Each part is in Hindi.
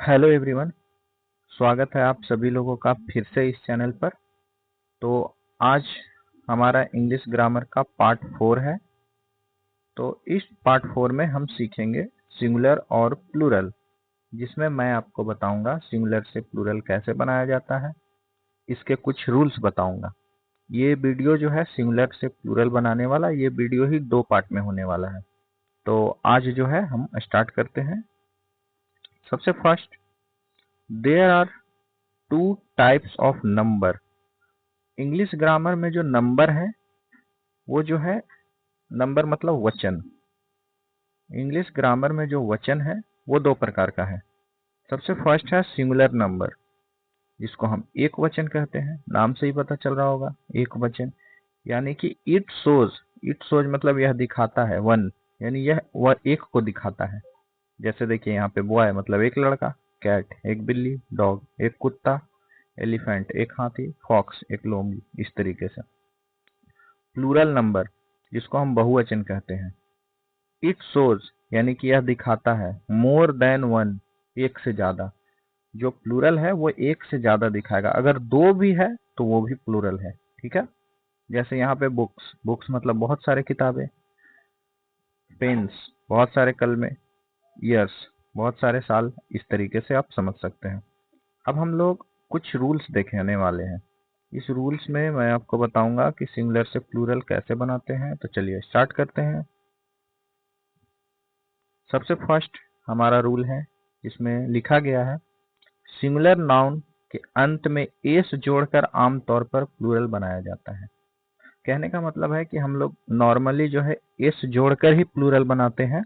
Hello everyone. स्वागत है आप सभी लोगों का फिर से इस चैनल पर। तो आज हमारा इंग्लिश ग्रामर का पार्ट 4 है। तो इस पार्ट 4 में हम सीखेंगे सिंगुलर और प्लूरल, जिसमें मैं आपको बताऊंगा सिंगुलर से प्लूरल कैसे बनाया जाता है, इसके कुछ रूल्स बताऊंगा। ये वीडियो जो है सिंगुलर से प्लूरल बनाने वाला, ये वीडियो ही 2 पार्ट में होने वाला है। तो आज जो है हम स्टार्ट करते हैं। सबसे first, there are 2 types of number. English grammar में जो नंबर है वो जो है, नंबर मतलब वचन। इंग्लिश ग्रामर में जो वचन है वो 2 प्रकार का है। सबसे फर्स्ट है सिंगुलर नंबर, जिसको हम एक वचन कहते हैं। नाम से ही पता चल रहा होगा, एक वचन। यानी कि इट शोज मतलब यह दिखाता है, वन यानी यह वह एक को दिखाता है। जैसे देखिए यहाँ पे बॉय मतलब एक लड़का, कैट एक बिल्ली, डॉग एक कुत्ता, एलिफेंट एक हाथी, फॉक्स एक लोमड़ी, इस तरीके से। प्लूरल नंबर, जिसको हम बहुवचन कहते हैं। इट शोज यानी कि यह दिखाता है, मोर देन वन एक से ज्यादा। जो प्लूरल है वो एक से ज्यादा दिखाएगा। अगर 2 भी है तो वो भी प्लूरल है। ठीक है। जैसे यहाँ पे बुक्स, बुक्स मतलब बहुत सारे किताबें, पेन्स बहुत सारे कलमे, ईयर्स बहुत सारे साल, इस तरीके से आप समझ सकते हैं। अब हम लोग कुछ रूल्स देखने वाले हैं। इस रूल्स में मैं आपको बताऊंगा कि सिंगुलर से प्लूरल कैसे बनाते हैं। तो चलिए स्टार्ट करते हैं। सबसे फर्स्ट हमारा रूल है, इसमें लिखा गया है, सिंगुलर नाउन के अंत में एस जोड़कर आमतौर पर प्लूरल बनाया जाता है। कहने का मतलब है कि हम लोग नॉर्मली जो है एस जोड़कर ही प्लूरल बनाते हैं,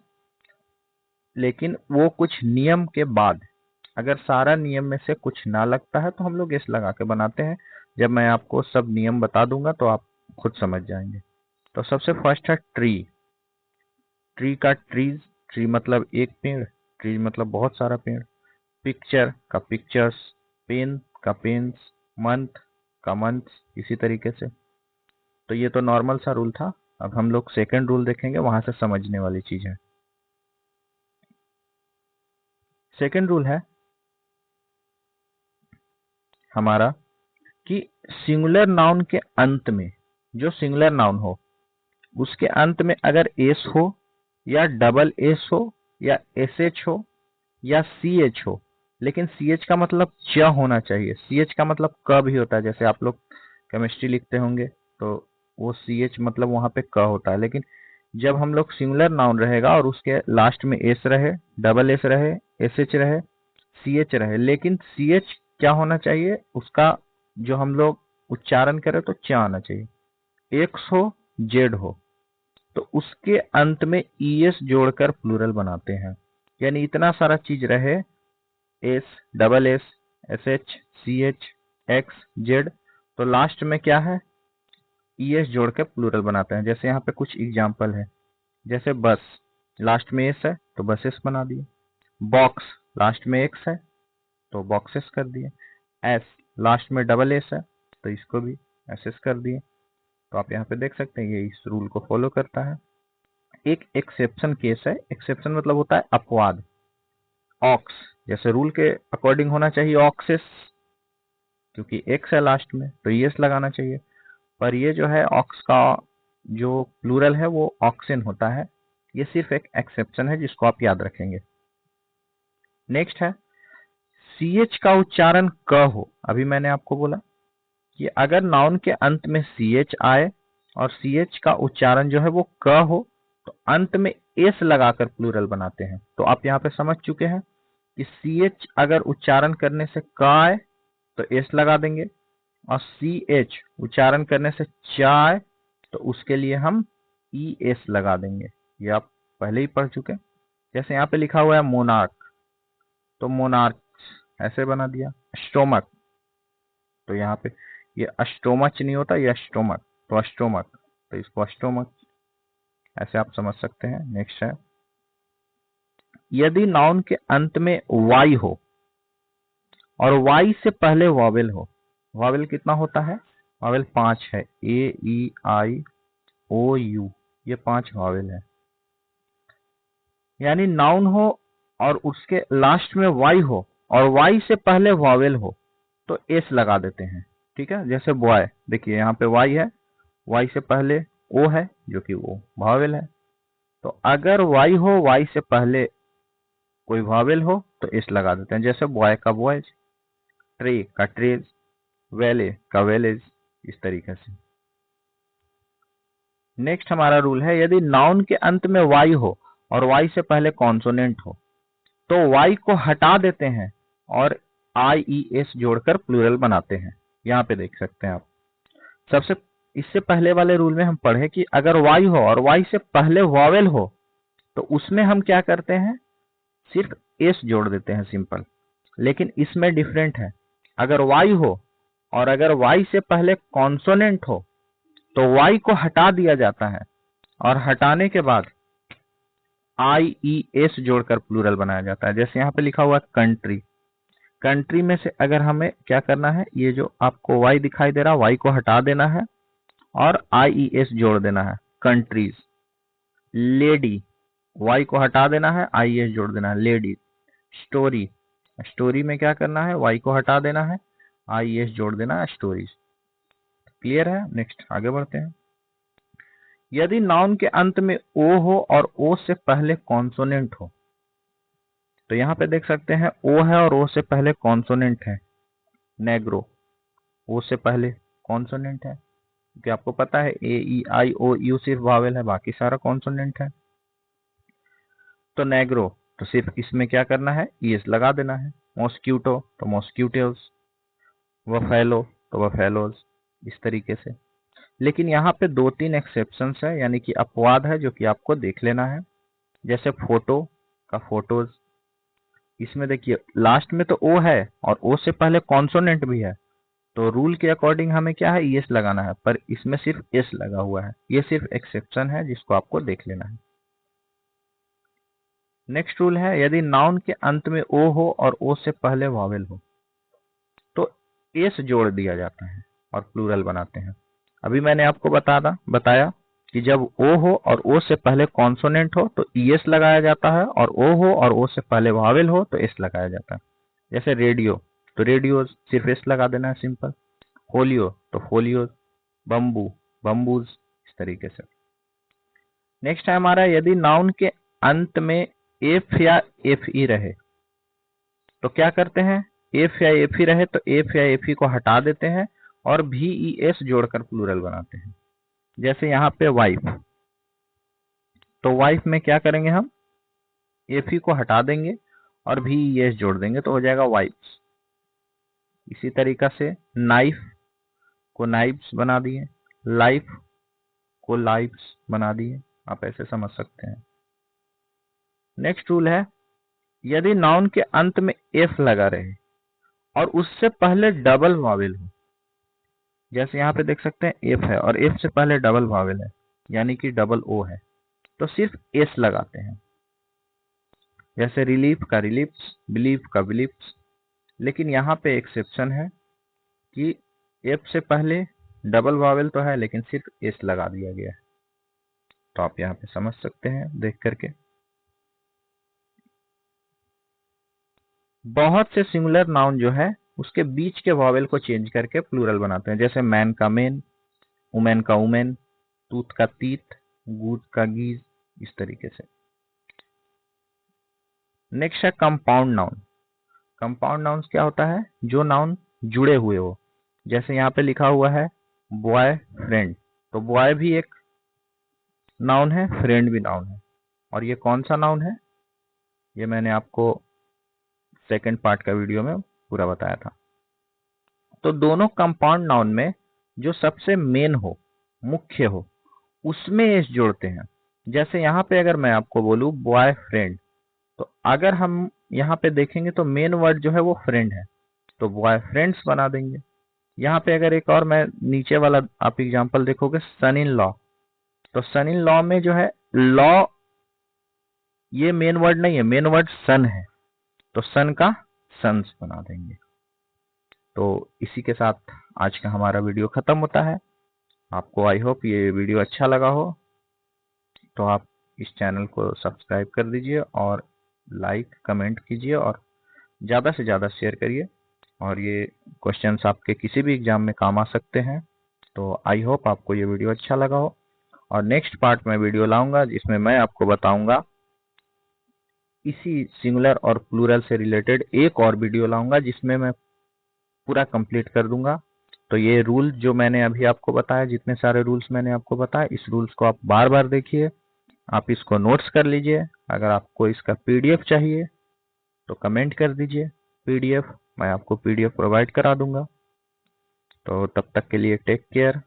लेकिन वो कुछ नियम के बाद, अगर सारा नियम में से कुछ ना लगता है तो हम लोग एस लगा के बनाते हैं। जब मैं आपको सब नियम बता दूंगा तो आप खुद समझ जाएंगे। तो सबसे फर्स्ट है ट्री। ट्री का ट्रीज, ट्री मतलब एक पेड़, ट्री मतलब बहुत सारा पेड़। पिक्चर का पिक्चर्स, पेन का पेन्स, मंथ का मंथ्स, इसी तरीके से। तो ये तो नॉर्मल सा रूल था। अब हम लोग सेकंड रूल देखेंगे, वहां से समझने वाली चीज है। सेकंड रूल है हमारा कि सिंगुलर नाउन के अंत में, जो सिंगुलर नाउन हो उसके अंत में अगर एस हो या डबल एस हो या एस एच हो या सी एच हो, लेकिन सी एच का मतलब च होना चाहिए। सी एच का मतलब क भी होता है। जैसे आप लोग केमिस्ट्री लिखते होंगे तो वो सी एच मतलब वहां पे क होता है। लेकिन जब हम लोग सिंगुलर नाउन रहेगा और उसके लास्ट में एस रहे, डबल एस रहे, एस एच रहे, सी एच रहे, लेकिन सी एच क्या होना चाहिए, उसका जो हम लोग उच्चारण करें तो च आना चाहिए। एक्स हो, जेड हो, तो उसके अंत में ईएस जोड़कर प्लूरल बनाते हैं। यानी इतना सारा चीज रहे, S, double S, S H, C H, X, Z, तो लास्ट में क्या है, ईएस जोड़ के प्लूरल बनाते हैं। जैसे यहाँ पे कुछ एग्जाम्पल है। जैसे बस, लास्ट में एस है तो बसेस बना दिए। बॉक्स, लास्ट में एक्स है तो बॉक्सेस कर दिए। एस, लास्ट में डबल एस है तो इसको भी एस कर दिए। तो आप यहाँ पे देख सकते हैं ये इस रूल को फॉलो करता है। एक एक्सेप्शन केस है। एक्सेप्शन मतलब होता है अपवाद। ऑक्स, जैसे रूल के अकॉर्डिंग होना चाहिए ऑक्सेस, क्योंकि एक्स है लास्ट में तो यस लगाना चाहिए। पर ये जो है ऑक्स का जो प्लूरल है वो ऑक्सेन होता है। ये सिर्फ एक एक्सेप्शन है जिसको आप याद रखेंगे। नेक्स्ट है, सी एच का उच्चारण क हो। अभी मैंने आपको बोला कि अगर नाउन के अंत में सी एच आए और सी एच का उच्चारण जो है वो क हो, तो अंत में एस लगाकर प्लूरल बनाते हैं। तो आप यहाँ पे समझ चुके हैं कि सी एच अगर उच्चारण करने से क आए तो एस लगा देंगे, और सी एच उच्चारण करने से च आए तो उसके लिए हम ई एस लगा देंगे। ये आप पहले ही पढ़ चुके हैं। जैसे यहाँ पे लिखा हुआ है मोनार्क, तो मोनार्क ऐसे बना दिया। स्टोमक, तो यहाँ पे ये अस्टोमच नहीं होता, ये स्टोमक, तो अस्टोमक, तो इसको अस्टोमक, ऐसे आप समझ सकते हैं। नेक्स्ट है, यदि नाउन के अंत में वाई हो और वाई से पहले वॉवेल हो। वॉवेल कितना होता है, वॉवेल 5 है, ए ई आई ओ यू, ये 5 वॉवेल है। यानी नाउन हो और उसके लास्ट में वाई हो और वाई से पहले वॉवेल हो तो एस लगा देते हैं। ठीक है, जैसे बॉय, देखिए यहाँ पे वाई है, वाई से पहले ओ है जो कि वो वॉवेल है। तो अगर वाई हो, वाई से पहले कोई वॉवेल हो तो एस लगा देते हैं, जैसे बॉय का बॉयज, ट्रे का ट्रेज, वेले का वेलेज, इस तरीके से। नेक्स्ट हमारा रूल है, यदि नाउन के अंत में वाई हो और वाई से पहले कॉन्सोनेंट हो तो वाई को हटा देते हैं और आई ई एस जोड़कर प्लूरल बनाते हैं। यहाँ पे देख सकते हैं आप। सबसे इससे पहले वाले रूल में हम पढ़े कि अगर वाई हो और वाई से पहले वॉवेल हो तो उसमें हम क्या करते हैं, सिर्फ एस जोड़ देते हैं, सिंपल। लेकिन इसमें डिफरेंट है, अगर वाई हो और अगर वाई से पहले कॉन्सोनेंट हो तो वाई को हटा दिया जाता है और हटाने के बाद आई ई एस जोड़कर प्लूरल बनाया जाता है। जैसे यहाँ पे लिखा हुआ है कंट्री, कंट्री में से अगर हमें क्या करना है, ये जो आपको वाई दिखाई दे रहा है, वाई को हटा देना है और आई ई एस जोड़ देना है, कंट्रीज। लेडी, वाई को हटा देना है, आई एस जोड़ देना है, लेडीज। स्टोरी, स्टोरी में क्या करना है, वाई को हटा देना है, आई एस जोड़ देना है, स्टोरीज। क्लियर है? नेक्स्ट आगे बढ़ते हैं। यदि नाउन के अंत में ओ हो और ओ से पहले कॉन्सोनेंट हो, तो यहाँ पे देख सकते हैं ओ है और ओ से पहले कॉन्सोनेंट है, नेग्रो। ओ से पहले कॉन्सोनेंट है, क्योंकि आपको पता है ए ई आई ओ यू सिर्फ वावेल है, बाकी सारा कॉन्सोनेंट है। तो नेग्रो, तो सिर्फ इसमें क्या करना है, ईएस लगा देना है। मॉस्क्यूटो तो मॉस्क्यूटोस, वफेलो तो वफेलोज, इस तरीके से। लेकिन यहाँ पे 2-3 एक्सेप्शंस है, यानी कि अपवाद है, जो कि आपको देख लेना है। जैसे फोटो का फोटोज, इसमें देखिए लास्ट में तो ओ है और ओ से पहले कॉन्सोनेंट भी है, तो रूल के अकॉर्डिंग हमें क्या है, एस लगाना है, पर इसमें सिर्फ एस लगा हुआ है। ये सिर्फ एक्सेप्शन है जिसको आपको देख लेना है। नेक्स्ट रूल है, यदि नाउन के अंत में ओ हो और ओ से पहले वॉवेल हो तो एस जोड़ दिया जाता है और प्लूरल बनाते हैं। अभी मैंने आपको बताया कि जब ओ हो और ओ से पहले कॉन्सोनेंट हो तो ईएस लगाया जाता है, और ओ हो और ओ से पहले वॉवेल हो तो एस लगाया जाता है। जैसे रेडियो, तो रेडियो सिर्फ एस लगा देना है, सिंपल। फोलियो तो फोलियोज, बम्बू बम्बूज, इस तरीके से। नेक्स्ट है हमारा, यदि नाउन के अंत में एफ या एफ ई रहे तो क्या करते हैं, एफ या एफ ई रहे तो एफ या एफ ई को हटा देते हैं और भी ई एस जोड़कर प्लूरल बनाते हैं। जैसे यहाँ पे वाइफ, तो वाइफ में क्या करेंगे, हम एफ ई को हटा देंगे और भी ई एस जोड़ देंगे तो हो जाएगा वाइफ्स। इसी तरीका से नाइफ को नाइफ्स बना दिए, लाइफ को लाइफ्स बना दिए, आप ऐसे समझ सकते हैं। नेक्स्ट रूल है, यदि नाउन के अंत में एफ लगा रहे और उससे पहले डबल वॉवेल हो, जैसे यहाँ पे देख सकते हैं एफ है और एफ से पहले डबल वॉवेल है, यानी कि डबल ओ है, तो सिर्फ एस लगाते हैं। जैसे रिलीफ का रिलीफ्स, बिलीव का बिलीफ्स। लेकिन यहाँ पे एक्सेप्शन है कि एफ से पहले डबल वॉवेल तो है लेकिन सिर्फ एस लगा दिया गया है, तो आप यहाँ पे समझ सकते हैं देख करके। बहुत से सिंगुलर नाउन जो है उसके बीच के वॉवेल को चेंज करके प्लूरल बनाते हैं, जैसे मैन का मेन, वुमेन का वुमेन, तूत का तीत, गूज का गीज, इस तरीके से। नेक्स्ट है कंपाउंड नाउन। कंपाउंड नाउन क्या होता है, जो नाउन जुड़े हुए हो। जैसे यहाँ पे लिखा हुआ है बॉय फ्रेंड, तो बॉय भी एक नाउन है, फ्रेंड भी नाउन है। और ये कौन सा नाउन है, ये मैंने आपको सेकंड पार्ट का वीडियो में पूरा बताया था। तो दोनों कंपाउंड नाउन में जो सबसे मेन हो, मुख्य हो, उसमें एस जोड़ते हैं। जैसे यहाँ पे अगर मैं आपको बोलूं बॉय फ्रेंड, तो अगर हम यहाँ पे देखेंगे तो मेन वर्ड जो है वो फ्रेंड है, तो बॉय फ्रेंड्स बना देंगे। यहाँ पे अगर एक और मैं नीचे वाला आप एग्जांपल देखोगे, सन इन लॉ, तो सन इन लॉ में जो है लॉ, ये मेन वर्ड नहीं है, मेन वर्ड सन है, तो सन का सन्स बना देंगे। तो इसी के साथ आज का हमारा वीडियो खत्म होता है। आपको आई होप ये वीडियो अच्छा लगा हो, तो आप इस चैनल को सब्सक्राइब कर दीजिए और लाइक कमेंट कीजिए और ज़्यादा से ज़्यादा शेयर करिए और ये क्वेश्चंस आपके किसी भी एग्जाम में काम आ सकते हैं। तो आई होप आपको ये वीडियो अच्छा लगा हो और नेक्स्ट पार्ट में वीडियो लाऊंगा जिसमें मैं आपको बताऊंगा, इसी सिंगुलर और प्लूरल से रिलेटेड एक और वीडियो लाऊंगा जिसमें मैं पूरा कंप्लीट कर दूंगा। तो ये रूल जो मैंने अभी आपको बताया, जितने सारे रूल्स मैंने आपको बताया, इस रूल्स को आप बार बार देखिए, आप इसको नोट्स कर लीजिए। अगर आपको इसका पीडीएफ चाहिए तो कमेंट कर दीजिए पीडीएफ, मैं आपको पीडीएफ प्रोवाइड करा दूंगा। तो तब तक के लिए टेक केयर।